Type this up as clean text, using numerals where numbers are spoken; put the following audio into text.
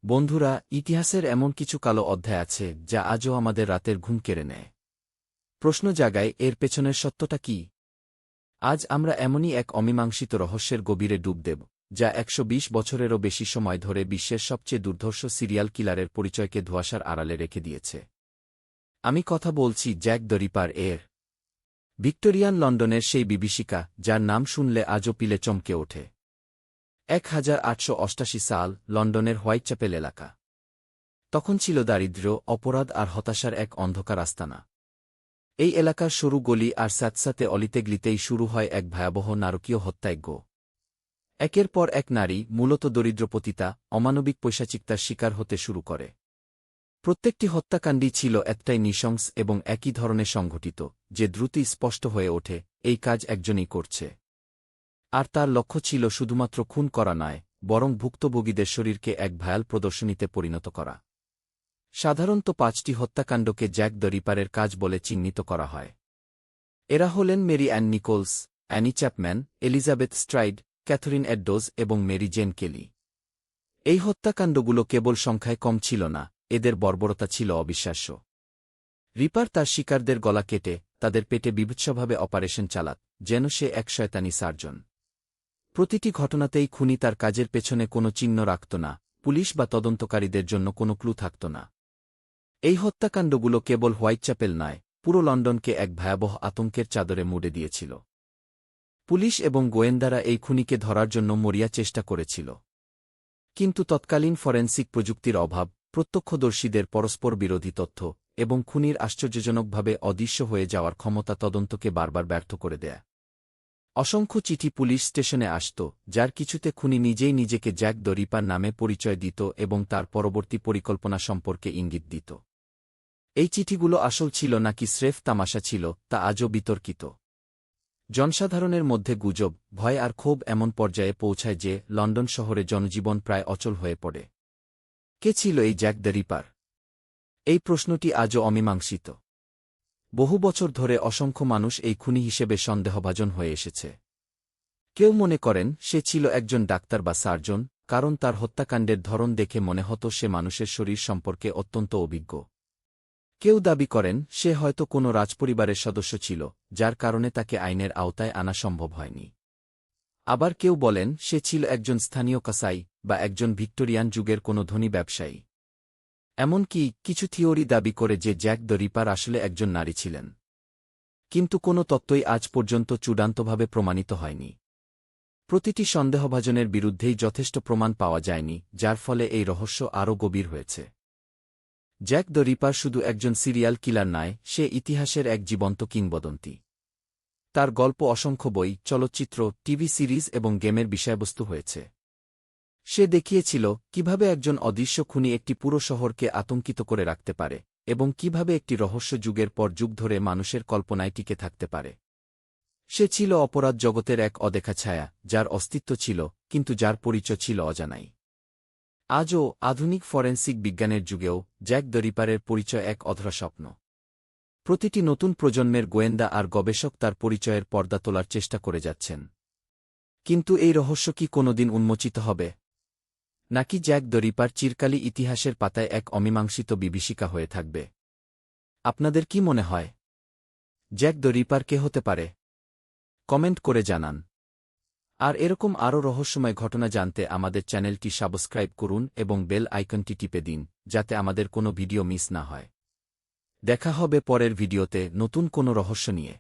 বন্ধুরা, ইতিহাসের এমন কিছু কালো অধ্যায় আছে যা আজও আমাদের রাতের ঘুম কেড়ে নেয়। প্রশ্ন জাগায়, এর পেছনের সত্যটা কি? আজ আমরা এমনই এক অমীমাংসিত রহস্যের গভীরে ডুব দেব, যা ১২০ বছরেরও বেশি সময় ধরে বিশ্বের সবচেয়ে দুর্ধর্ষ সিরিয়াল কিলারের পরিচয়কে ধোঁয়াশার আড়ালে রেখে দিয়েছে। আমি কথা বলছি জ্যাক দ্য রিপার এর। ভিক্টোরিয়ান লন্ডনের সেই বিভীষিকা, যার নাম শুনলে আজও পিলে চমকে ওঠে। ১৮৮৮ সাল, লন্ডনের হোয়াইটচ্যাপেল এলাকা। তখন ছিল দারিদ্র্য, অপরাধ আর হতাশার এক অন্ধকার আস্তানা। এই এলাকার সরু গলি আর স্যাঁতস্যাঁতে অলিতেগলিতেই শুরু হয় এক ভয়াবহ নারকীয় হত্যাযজ্ঞ। একের পর এক নারী, মূলত দরিদ্রপতিতা, অমানবিক পৈশাচিকতার শিকার হতে শুরু করে। প্রত্যেকটি হত্যাকাণ্ডই ছিল এতটাই নৃশংস এবং একই ধরনের সংঘটিত যে দ্রুতই স্পষ্ট হয়ে ওঠে, এই কাজ একজনই করছে। আর তার লক্ষ্য ছিল শুধুমাত্র খুন করা নয়, বরং ভুক্তভোগীদের শরীরকে এক ভয়াল প্রদর্শনীতে পরিণত করা। সাধারণত ৫টি হত্যাকাণ্ডকে জ্যাক দ্য রিপারের কাজ বলে চিহ্নিত করা হয়। এরা হলেন Mary Ann Nichols, Annie Chapman, Elizabeth Stride, Catherine Eddowes এবং মেরি জেন কেলি। এই হত্যাকাণ্ডগুলো কেবল সংখ্যায় কম ছিল না, এদের বর্বরতা ছিল অবিশ্বাস্য। রিপার তার শিকারদের গলা কেটে তাদের পেটে বীভৎসভাবে অপারেশন চালাত, যেন সে এক শয়তানি সার্জন। প্রতিটি ঘটনাতেই খুনি তার কাজের পেছনে কোনো চিহ্ন রাখত না, পুলিশ বা তদন্তকারীদের জন্য কোনো ক্লু থাকত না। এই হত্যাকাণ্ডগুলো কেবল হোয়াইটচ্যাপেল নয়, পুরো লন্ডনকে এক ভয়াবহ আতঙ্কের চাদরে মুড়ে দিয়েছিল। পুলিশ এবং গোয়েন্দারা এই খুনিকে ধরার জন্য মরিয়া চেষ্টা করেছিল। কিন্তু তৎকালীন ফরেনসিক প্রযুক্তির অভাব, প্রত্যক্ষদর্শীদের পরস্পর বিরোধী তথ্য এবং খুনির আশ্চর্যজনকভাবে অদৃশ্য হয়ে যাওয়ার ক্ষমতা তদন্তকে বারবার ব্যর্থ করে দেয়। অসংখ্য চিঠি পুলিশ স্টেশনে আসত, যার কিছুতে খুনি নিজেই নিজেকে জ্যাক দ্য রিপার নামে পরিচয় দিত এবং তার পরবর্তী পরিকল্পনা সম্পর্কে ইঙ্গিত দিত। এই চিঠিগুলো আসল ছিল নাকি স্রেফ তামাশা ছিল, তা আজও বিতর্কিত। জনসাধারণের মধ্যে গুজব, ভয় আর ক্ষোভ এমন পর্যায়ে পৌঁছায় যে লন্ডন শহরে জনজীবন প্রায় অচল হয়ে পড়ে। কে ছিল এই জ্যাক দ্য রিপার? এই প্রশ্নটি আজও অমীমাংসিত। বহু বছর ধরে অসংখ্য মানুষ এই খুনি হিসেবে সন্দেহভাজন হয়ে এসেছে। কেউ মনে করেন সে ছিল একজন ডাক্তার বা সার্জন, কারণ তার হত্যাকাণ্ডের ধরন দেখে মনে হতো সে মানুষের শরীর সম্পর্কে অত্যন্ত অভিজ্ঞ। কেউ দাবি করেন সে হয়তো কোনো রাজপরিবারের সদস্য ছিল, যার কারণে তাকে আইনের আওতায় আনা সম্ভব হয়নি। আবার কেউ বলেন সে ছিল একজন স্থানীয় কাসাই বা একজন ভিক্টোরিয়ান যুগের কোনো ধনী ব্যবসায়ী। এমনকি কিছু থিওরি দাবি করে যে জ্যাক দ্য রিপার আসলে একজন নারী ছিলেন। কিন্তু কোনো তত্ত্বই আজ পর্যন্ত চূড়ান্তভাবে প্রমাণিত হয়নি। প্রতিটি সন্দেহভাজনের বিরুদ্ধেই যথেষ্ট প্রমাণ পাওয়া যায়নি, যার ফলে এই রহস্য আরও গভীর হয়েছে। জ্যাক দ্য রিপার শুধু একজন সিরিয়াল কিলার নয়, সে ইতিহাসের এক জীবন্ত কিংবদন্তি। তার গল্প অসংখ্য বই, চলচ্চিত্র, টিভি সিরিজ এবং গেমের বিষয়বস্তু হয়েছে। সে দেখিয়েছিল কিভাবে একজন অদৃশ্য খুনি একটি পুরো শহরকে আতঙ্কিত করে রাখতে পারে এবং কিভাবে একটি রহস্য যুগের পর যুগ ধরে মানুষের কল্পনায় টিকে থাকতে পারে। সে ছিল অপরাধ জগতের এক অদেখা ছায়া, যার অস্তিত্ব ছিল কিন্তু যার পরিচয় ছিল অজানাই। আজও আধুনিক ফরেনসিক বিজ্ঞানের যুগেও জ্যাক দ্য রিপারের পরিচয় এক অধরা স্বপ্ন। প্রতিটি নতুন প্রজন্মের গোয়েন্দা আর গবেষক তার পরিচয়ের পর্দা তোলার চেষ্টা করে যাচ্ছেন। কিন্তু এই রহস্য কি কোনোদিন উন্মোচিত হবে? নাকি জ্যাক দ্য রিপার চিরকালই ইতিহাসের পাতায় এক অমীমাংসিত বিভীষিকা হয়ে থাকবে? আপনাদের কি মনে হয়? জ্যাক দ্য রিপার কে হতে পারে? কমেন্ট করে জানান। আর এরকম আরও রহস্যময় ঘটনা জানতে আমাদের চ্যানেলটি সাবস্ক্রাইব করুন এবং বেল আইকনটি টিপে দিন, যাতে আমাদের কোনো ভিডিও মিস না হয়। দেখা হবে পরের ভিডিওতে নতুন কোনো রহস্য নিয়ে।